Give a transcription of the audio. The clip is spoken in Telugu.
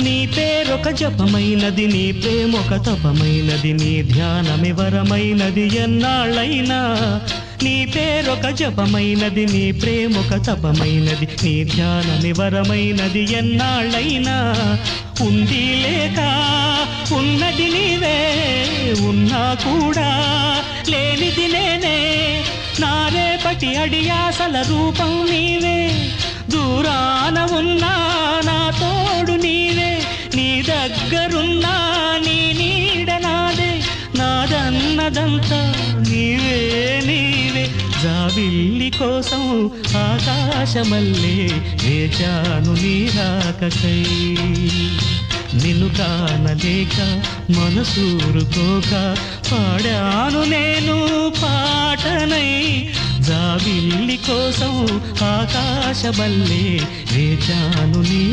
నీ పేరొక జపమైనది, నీ ప్రేమొక తపమైనది, నీ ధ్యానమి వరమైనది ఎన్నాళ్ళైనా. నీ పేరొక జపమైనది, నీ ప్రేమొక తపమైనది, నీ ధ్యానమి వరమైనది ఎన్నాళ్ళైనా. ఉంది లేక ఉన్నది నీవే, ఉన్నా కూడా లేనిది నేనే. నా రేపటి అడియాసల రూపం నీవే, దూరాన ఉన్నా నా తోడు నీవే. నీ దగ్గరున్నా నీ నీడ నాదే, నాదన్నదంతా నీవే నీవే. జాబిల్లి కోసం ఆకాశమల్లే వేచాను నీ రాకకై. నిన్ను కానలేక మనసూరుకోక పాడాను నేను పాటనై. జాబిల్లి కోసం ఆకాశమల్లే వేచాను నీ